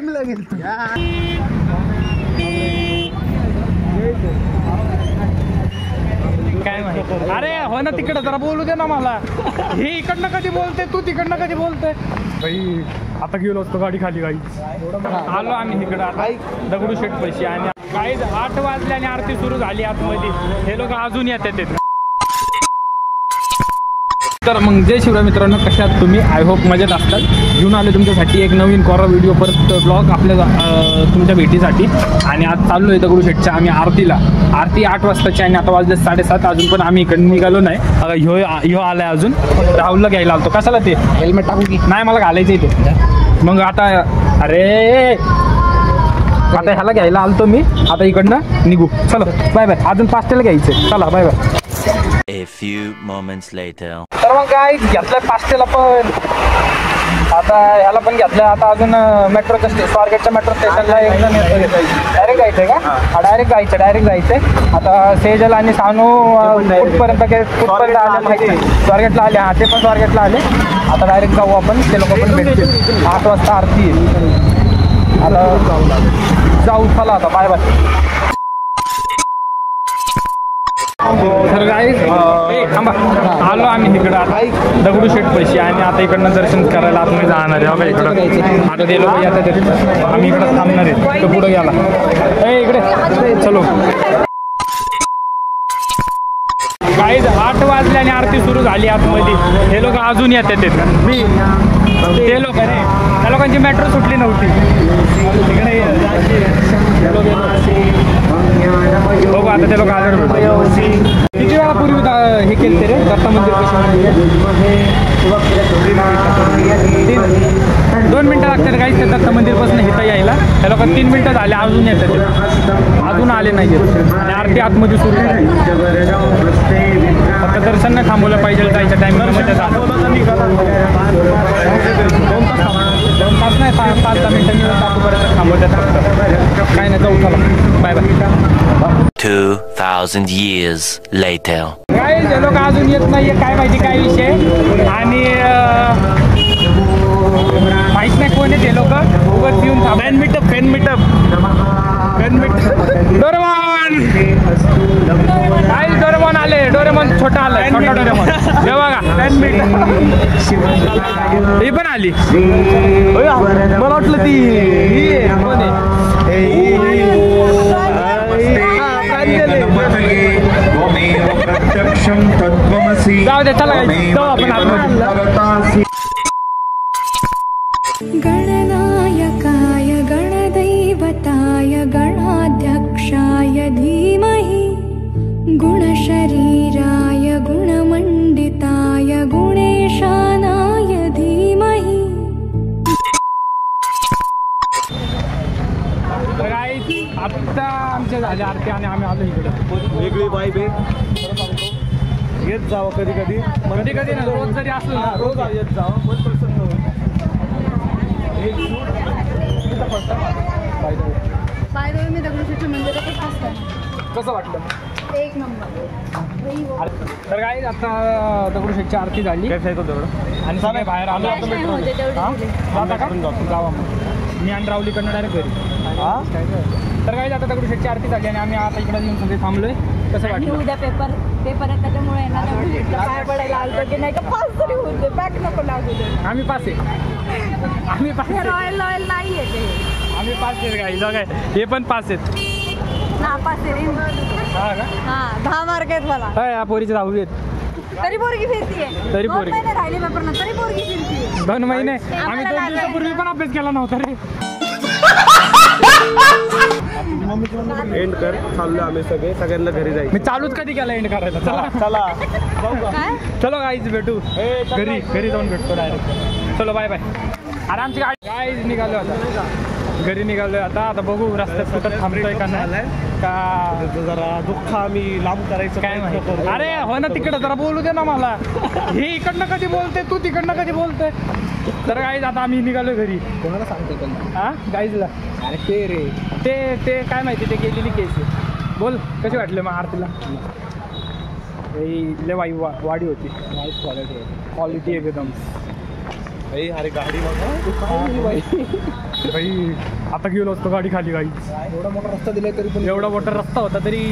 जिमला गेलतो काय माहिती. अरे हो ना तिकडे जरा बोलू दे ना मला. हे इकडनं कधी बोलते तू तिकडनं कधी बोलते भाई. आता गेलो असतो गाडी खाली गाई. आलो आम्ही इकडं आता दगडूशेठ पैसे आणि काही 8 वाजले आणि आरती सुरू झाली आतमध्ये. हे लोक अजून येतात. तर मग जय शिवराय मित्रांनो, कशा आहात तुम्ही? आय होप मजेत असतात. घेऊन आले तुमच्यासाठी एक नवीन कोरा व्हिडिओ परत ब्लॉग आपल्या तुमच्या भेटीसाठी. आणि आज चाललो आहे दगडूशेठच्या आम्ही आरतीला. आरती 8 वाजताची आणि आता वाजले 7:30. अजून पण आम्ही इकडे निघालो नाही. ह्यो आलाय अजून. राहुलला घ्यायला आलतो. कशाला ते हेल्मेट टाकू की नाही मला घालायचं इथे. मग आता अरे आता ह्याला घ्यायला आलतो मी. आता इकडनं निघू. चला बाय बाय. अजून 5 घ्यायचं. चला bye bye. A few moments later. तर मग काय घेतलंय 5 पण. आता ह्याला पण घेतलंय. आता अजून मेट्रोच्या स्वारगेटच्या मेट्रो स्टेशनला एकदम डायरेक्ट जायचंय का? डायरेक्ट जायचंय. आता सेजल आणि सानू कुठपर्यंत आले माहिती नाही. स्वारगेटला आले. हा ते पण स्वारगेटला आले. आता डायरेक्ट जाऊ आपण. ते लोक पण भेटतील. 8 वाजता आरती आहे. आता जाऊ. चला आता बाय बाय. तर गाईज थांबा. आलो आम्ही इकडं आता दगडूशेठ पैसे आणि आता इकडनं दर्शन करायला आतमध्ये जाणार आहे. इकडं आता ते लोक येतात. आम्ही इकडं थांबणार आहे. तर पुढे गेला इकडे चलो. गाईज 8 वाजले आणि आरती सुरू झाली आतमध्ये. हे लोक अजून येतात. ते लोक रे त्या लोकांची मेट्रो सुटली नव्हती. तिकडे बघू आता ते लोक आले. किती वेळापूर्वी हे केलं ते रे दत्ता मंदिर कशी 2 मिनटं लागतात काही त्या दत्त मंदिरपासून इथं यायला. त्या लोक 3 मिनटं झाले अजून येतात. अजून आले नाही. आणि आरती आतमध्ये सुरू झाली. फक्त दर्शन नाही थांबवलं पाहिजे. जायच्या टाईममध्ये 2 तास नाही 5-10 मिनटं टाकूपर्यंत थांबवतात फक्त. काय नाही जाऊ. चला बाय बाय. 2000 years later. काय हे लोक अजून येत नाहीये. काय माहिती काय विषय. आणि माहित नाही कोण आहे ते लोक. उगाच येऊन डोरेमॉन काय डोरेमॉन आले. डोरेमॉन छोटा आलाय. छोटा डोरेमॉन हे बघा. ही पण आली. मला वाटलं ती कोण आहे. जाऊ दे चला जाऊ आपण आतमध्ये. गणनायकाय गणदैवताय गणाध्यक्षाय धीमहि गुणशरीराय गुणमण्डिताय गुणेशानाय धीमहि. आत्ता आमच्या झाल्या आरती आणि आम्ही आलो इकडे. वेगळी वाईब आहे. येत जावं कधी कधी ना. रोज जरी असलं ना रोज येत जावं. मन प्रसन्न होईल. मी दगडूशेठच्या मंदिरातच असताना कसं वाटलं? एक नंबर. तर काय आता दगडूशेठची आरती झाली. काय सांगतो तेवढं आणि सगळे बाहेर आलो. जाता का? जावा मग. मी आणि राहुलीकडनं डायरेक्ट घरी. तर काय आता दगडूशेठची आरती झाली आणि आम्ही आता इकडे येऊन सगळे थांबलोय. कसं वाटलं? उद्या पेपर आहे त्याच्यामुळे काय पडायला आलं की नाही का. पास तरी होऊ दे. बॅक नको लागू दे. आम्ही पास आहे. आम्ही पास रॉयल नाही आहे ते. आम्ही पास आहेत गाई. काय हे पण पास आहेत. नापास आहे. हा का? हा 10 मार्क आहेत मला. काय या पोरीचे 10वी आहेत. तरी पोरगी फिरतीये. तरी 2 महिने राहिले पेपरला तरी पोरगी फिरतीये. 2 महिने. आम्ही 2 दिवसापूर्वी पण अभ्यास केला नव्हता रे. एंड कर. चाललो आम्ही सगळ्यांना घरी जायचं. मी चालूच कधी केला एंड करायला. चला चला जाऊ का? काय चलो गाईज भेटू. घरी जाऊन भेटतो डायरेक्ट. चलो बाय बाय. अरे आमची गाडी गाईज निघालो आता. घरी निघालोय आता बघू रस्त्यात कुठं थांबतोय का नाही. का जरा दुःख आम्ही लांब करायचं काय माहिती. अरे हो ना तिकडे जरा बोलू दे ना मला. हे इकडनं कधी बोलते तू तिकडनं कधी बोलते. तर गाईज आता आम्ही निघालोय घरी. कोणाला सांगतो पण. हा गाईजला. अरे ते रे ते काय माहिती. ते गेलेली केस आहे. बोल कशी वाटले मग आरतीला? लय वाडी होती. क्वालिटी एकदम. अरे गाडी बघा. भाई आता गेलो असतो गाडी खाली गाडी. एवढा मोठा रस्ता दिलाय तरी पण एवढा मोठा रस्ता होता तरी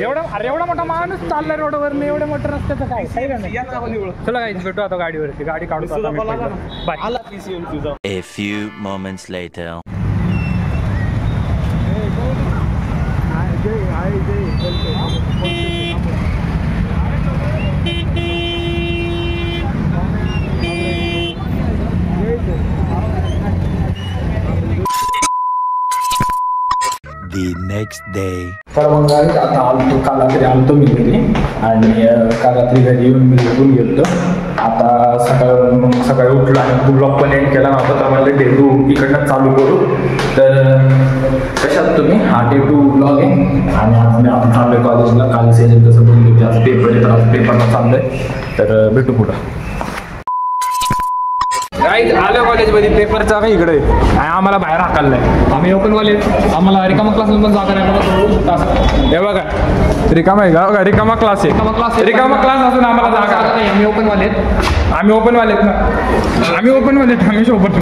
एवढा मोठा माणूस चाललाय रोडवर नाही. एवढ्या मोठ्या रस्त्याचं काय चला काही भेटू आता गाडीवरती. गाडी काढतो bye. A few moments later. The next day. तर मग आता आलतो काल रात्री आलतो मी घरी आणि काल रात्री घरी येऊन मी झोपून गेलो. आता सकाळी उठलो आणि ब्लॉग पण एंड केला नव्हता तर मला डे 2 इकडनं चालू करू. तर कशात तुम्ही हा डे 2 ब्लॉग आहे आणि आज मी आपण चाललोय कॉलेजला. काल सेशन तसं बोलून घेते आज पेपर आहे तर आज पेपरला चाललोय. तर भेटू पुढं. काही आलं कॉलेजमध्ये पेपरचा काही इकडे आणि आम्हाला बाहेर हाकललाय. आम्ही ओपन कॉलेज आम्हाला रिकामा क्लास पण जागा नाही. हे बघा रिकामा आहे का? रिकामा क्लास आहे. रिकामा क्लास असून आम्हाला जागा नाही. आम्ही ओपन वालेत ना. आम्ही ओपन वालेत. आम्ही सोबत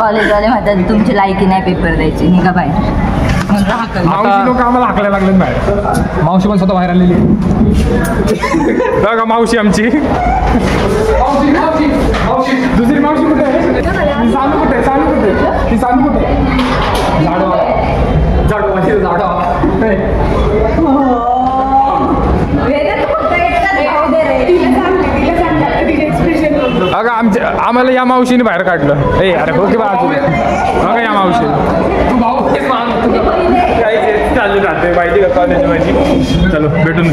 कॉलेजवाले म्हणतात तुमची लायकी नाही पेपर द्यायची निघा बाहेर. मावशी लोक आम्हाला हाकलायला लागले बाहेर. मावशी पण स्वतः बाहेर आलेली बघा. मावशी आमची दुसरी मावशी कुठे आहे? सानू कुठे ती सानू कुठे? अगं आम्हाला या मावशीने बाहेर काढलं. अरे हो की बघा या मावशी तू भाऊ काही चालू राहते माहिती का कॉलेजमध्ये. चलो भेटून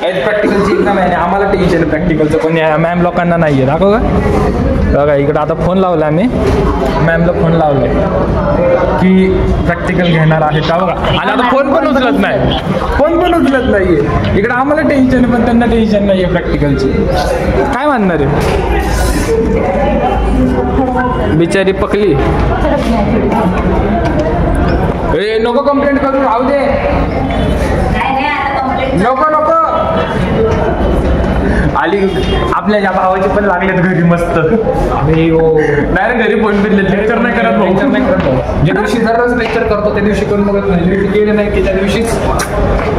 प्रॅक्टिकलची एक्झाम आहे. आम्हाला टेन्शन आहे प्रॅक्टिकलचं. कोणी मॅम लोकांना नाही आहे. दाखव का बघा इकडं आता फोन लावला आम्ही मॅमला फोन लावले की प्रॅक्टिकल घेणार आहे का बघा. आणि आता फोन पण उचलत नाहीये. इकडं आम्हाला टेन्शन आहे पण त्यांना टेन्शन नाही आहे प्रॅक्टिकलची. काय म्हणणार आहे बिचारी पकली. नको कंप्लेंट करू राहू दे. नको आली. आपल्या ज्या भावाचे पण लागलेत घरी मस्त. डायरेक्ट घरी फोन फिरले. लेक्चर नाही करत भाऊ. ज्या दिवशी दररोज लेक्चर करतो त्या दिवशी करून बघत नाही. केले नाही की त्या दिवशीच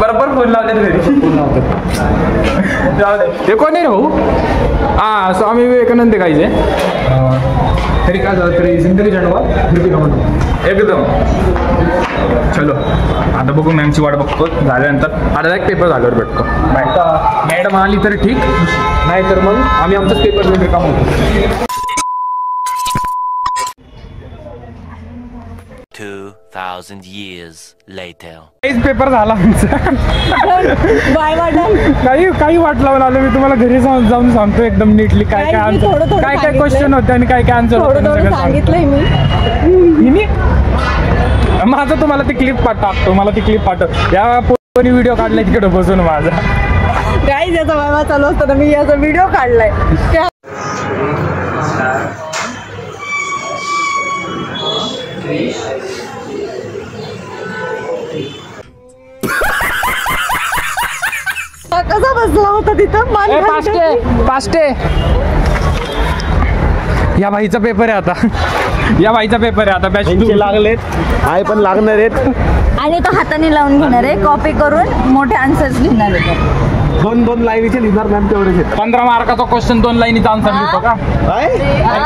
बरोबर फोन लावलेत घरी. ते कोण आहे भाऊ? हा स्वामी विवेकानंद गायचे. तरी काय झालं तरी जिंदगी जनवा एकदम. चलो आता बघू मॅमची वाट बघतो. झाल्यानंतर आता एक पेपर झाल्यावर भेटतो. मॅडम आली तर ठीक नाही तर मग आम्ही आमचाच पेपर घेऊन काम होतो. 2000 years later. काहीच पेपर झाला आमचा. काही वाट लावून आलो मी तुम्हाला घरी जाऊन सांगतो एकदम नीटली काय काय क्वेश्चन होते आणि काय आन्सर होते सांगितलंय मी. माझं तुम्हाला ती क्लिप टाकतो. मला ती क्लिप पाठव. या कोणी व्हिडिओ काढलाय तिकडे बसून माझा. काय याचा वायवा चालू असताना मी याचा व्हिडिओ काढलाय. कसा बसला होता तिथं? पाष्टे या भाईचा पेपर आहे आता. बॅच लागलेत आहे पण लागणार आहेत. आणि तो हाताने लावून घेणार आहे. कॉपी करून मोठे आन्सर्स लिहिणार आहे. 2 लाईनीचे लिहिणार मॅम तेवढेच. 15 मार्काचा क्वेश्चन 2 लाईनीचा आन्सर लिहितो का?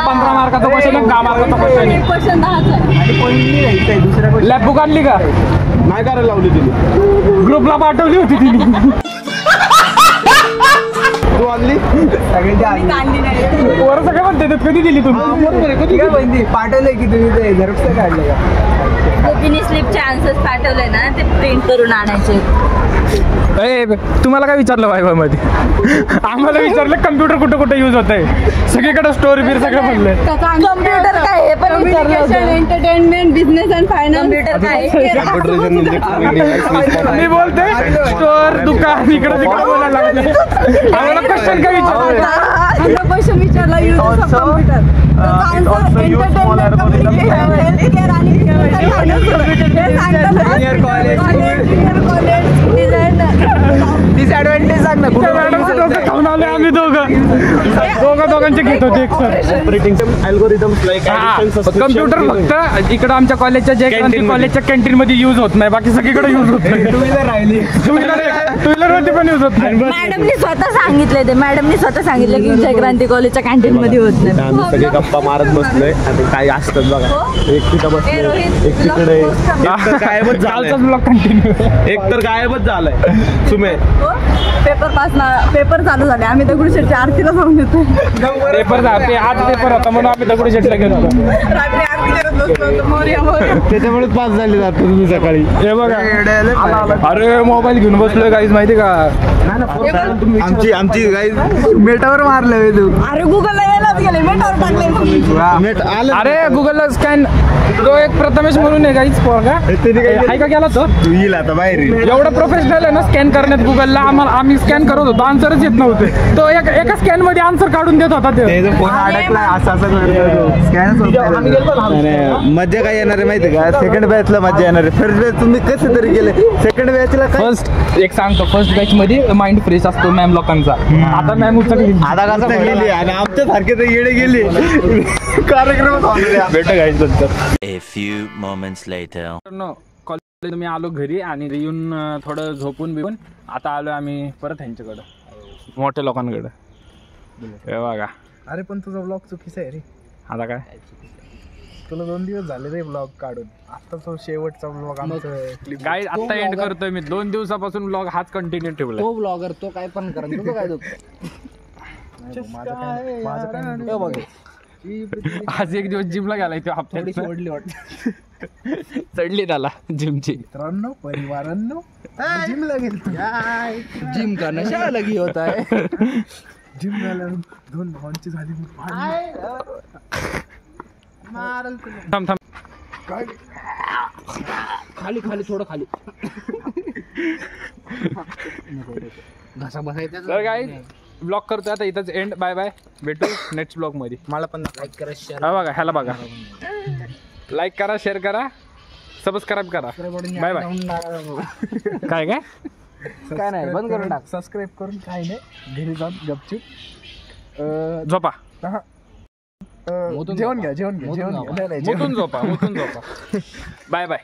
15 मार्काचा क्वेश्चन 10 मार्काचा क्वेश्चन. लॅब बुक आणली का? नाही करायला लावली तिने. ग्रुपला पाठवली होती तिने. तू आणली? वर सगळे म्हणते कधी दिली तुम्ही? पाठवलंय की तुम्ही ते झेरॉक्स काढले का? तिने स्लिपचे आन्सर्स पाठवले ना ते प्रिंट करून आणायचे. तुम्हाला काय विचारलं वायवामध्ये? आम्हाला विचारलं कम्प्युटर कुठे यूज होत आहे. सगळीकडे स्टोरी बीर सगळं म्हणलंय. कम्प्युटर काय हे पण entertainment business and finance. Computer काय मी बोलते स्टोर दुकान इकडे तिकडे बोलायला लागले. आम्हाला क्वेश्चन काय विचारला? क्वेश्चन विचारला यूज ऑफ कम्प्युटर. डिसएडव्हान्टेज सांग ना. कुठे मॅडम खाऊन आले आम्ही दोघं लोकांचे घेत होते एक sir. Operating algorithms like computer फक्त इकडं आमच्या कॉलेजच्या Canteen कॉलेजच्या कॅन्टीन मध्ये युज होत नाही, बाकी सगळीकडे युज होत नाही. टू व्हीलर वरती पण युज होत नाही. मॅडमनी स्वतः सांगितले ते, मॅडमनी स्वतः सांगितलं की जय क्रांती कॉलेजच्या कॅन्टीन मध्ये होत नाही. आम्ही सगळे गप्पा मारत बसलोय आणि काय असतात बघा. एक तिथं बसलोय, एक तिकडे, एक तर गायबच झालाय. कालचाच ब्लॉग कंटिन्यू. एक तर गायबच झालाय. सुमे पेपर चालू झाले, आम्ही दगडूशेठच्या आरतीला जाऊन येतो. पेपर आज पेपर होता म्हणून आम्ही दगडूशेठला गेलो होतो. रात्री आरती करत बसलो होतो. मोरया मोरया. त्याच्यामुळे पास झाले जातो तुम्ही सकाळी. हे बघा, अरे मोबाईल घेऊन बसलोय काहीच माहिती का. आमची गाई मेटावर मारले. अरे गुगलला यायलाच गेले, मेटावर टाकले. अरे गुगलला स्कॅन, तो एक प्रथमेश म्हणून आहे काहीच पोरगा, हाय का गेला तो. येईल आता बाहेर. एवढं प्रोफेशनल आहे ना स्कॅन करण्यात गुगलला. आम्ही स्कॅन करत होतो, आन्सरच येत नव्हते. तो एका स्कॅन मध्ये आन्सर काढून देत होता ते. फोन अडकलाय असं मजा काय येणार आहे माहिती का. सेकंड बॅचला मजा येणार आहे. फर्स्ट बॅच तुम्ही कसे तरी गेले, सेकंड बॅचला फर्स्ट एक सांगतो, फर्स्ट बॅच मध्ये माइंड फ्रेश असतो मॅम लोकांचा. आता मॅम उचकली, आता कसा गेली आणि आमच्या सारखे तर येडे गेले. कार्यक्रम भेट घ्यायचं नंतर. A few moments later. College मी आलो घरी आणि येऊन थोडं झोपून बिऊन आता आलो आम्ही परत ह्यांच्याकडं, मोठ्या लोकांकडं. हे बघा. अरे पण तुझा ब्लॉग चुकीचा आहे रे. आता काय, तुला 2 दिवस झाले रे ब्लॉग काढून. आता तो शेवटचा ब्लॉग आमचं क्लिप. काय आता एंड करतोय मी. 2 दिवसापासून ब्लॉग हाच कंटिन्यू ठेवला. तो ब्लॉगर तो काय पण करा, तुझं काय माझं बघ. आज एक दिवस जिमला गेलाय तो थोडीशी आपल्या ओढली वाटत. चढली त्याला जिमची. मित्रांनो, परिवारांनो, जिमला गेलो. जिम का नशा लगी होता है. जिम झाल्या 2 भावांची झाली. थांब थांब, खाली खाली थोडं खाली घसा बसायचा. तर काय ब्लॉग करतोय आता इथंच एंड. बाय बाय, भेटू नेक्स्ट ब्लॉग मध्ये. मला पण लाईक करा, शेअर हा बघा, ह्याला बघा, लाईक करा, शेअर करा, सबस्क्राईब करा. Bye bye. काय काय काय नाही, बंद करून टाक. सबस्क्राईब करून काय नाही, घरी जाऊन गपचूप झोपा, जेवण घ्या. मुतून झोपा. Bye bye.